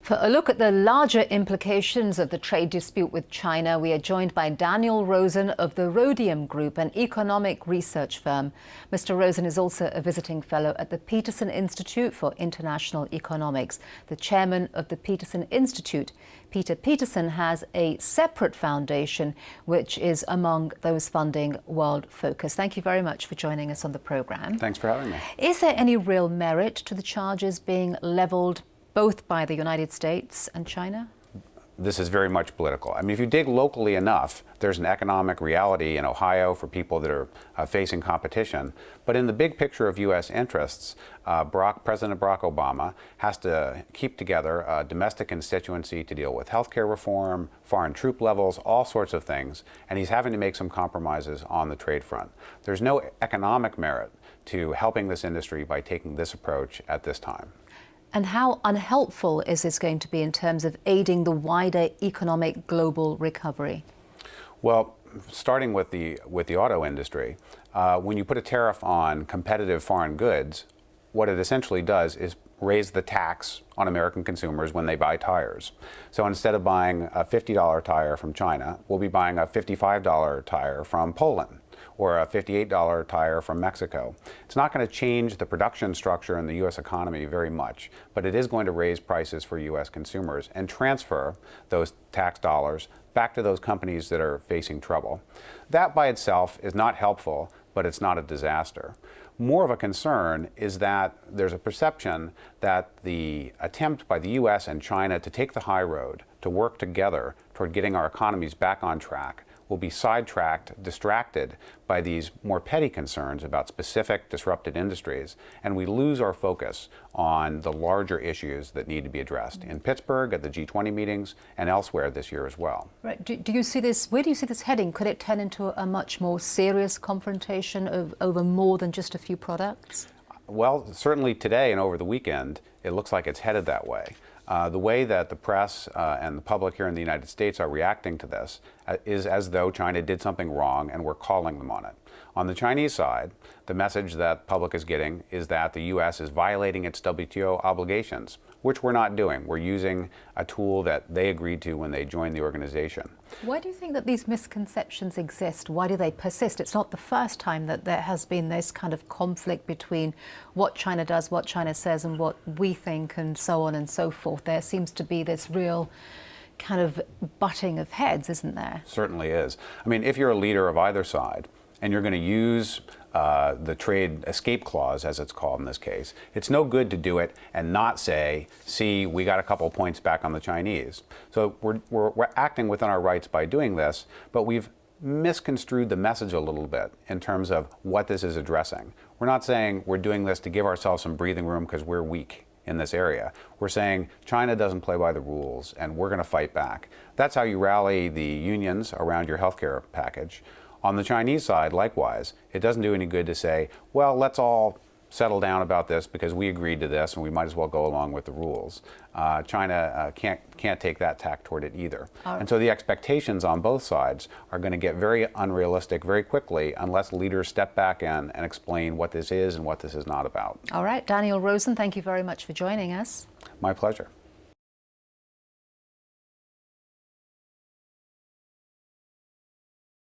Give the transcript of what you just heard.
For a look at the larger implications of the trade dispute with China, we are joined by Daniel Rosen of the Rhodium Group, an economic research firm. Mr. Rosen is also a visiting fellow at the Peterson Institute for International Economics. The chairman of the Peterson Institute, Peter Peterson, has a separate foundation which is among those funding World Focus. Thank you very much for joining us on the program. Thanks for having me. Is there any real merit to the charges being leveled both by the United States and China? This is very much political. I mean, if you dig locally enough, there's an economic reality in Ohio for people that are facing competition. But in the big picture of U.S. interests, President Barack Obama has to keep together a domestic constituency to deal with healthcare reform, foreign troop levels, all sorts of things. And he's having to make some compromises on the trade front. There's no economic merit to helping this industry by taking this approach at this time. And how unhelpful is this going to be in terms of aiding the wider economic global recovery? Well, starting with the auto industry, when you put a tariff on competitive foreign goods, what it essentially does is raise the tax on American consumers when they buy tires. So instead of buying a $50 tire from China, we'll be buying a $55 tire from Poland, or a $58 tire from Mexico. It's not going to change the production structure in the U.S. economy very much, but it is going to raise prices for U.S. consumers and transfer those tax dollars back to those companies that are facing trouble. That by itself is not helpful, but it's not a disaster. More of a concern is that there's a perception that the attempt by the U.S. and China to take the high road, to work together toward getting our economies back on track, will be sidetracked, distracted by these more petty concerns about specific disrupted industries, and we lose our focus on the larger issues that need to be addressed in Pittsburgh, at the G20 meetings, and elsewhere this year as well. Right. Do you see this? Where do you see this heading? Could it turn into a much more serious confrontation over more than just a few products? Well, certainly today and over the weekend, it looks like it's headed that way. The way that the press and the public here in the United States are reacting to this is as though China did something wrong and we're calling them on it. On the Chinese side, the message that the public is getting is that the U.S. is violating its WTO obligations, which we're not doing. We're using a tool that they agreed to when they joined the organization. Why do you think that these misconceptions exist? Why do they persist? It's not the first time that there has been this kind of conflict between what China does, what China says, and what we think, and so on and so forth. There seems to be this real kind of butting of heads, isn't there? Certainly is. I mean, if you're a leader of either side, and you're going to use the trade escape clause, as it's called in this case, it's no good to do it and not say, see, we got a couple points back on the Chinese. So we're acting within our rights by doing this, but we've misconstrued the message a little bit in terms of what this is addressing. We're not saying we're doing this to give ourselves some breathing room because we're weak in this area. We're saying China doesn't play by the rules and we're going to fight back. That's how you rally the unions around your healthcare package. On the Chinese side, likewise, it doesn't do any good to say, well, let's all settle down about this because we agreed to this and we might as well go along with the rules. China can't take that tack toward it either. And so the expectations on both sides are going to get very unrealistic very quickly unless leaders step back in and explain what this is and what this is not about. All right, Daniel Rosen, thank you very much for joining us. My pleasure.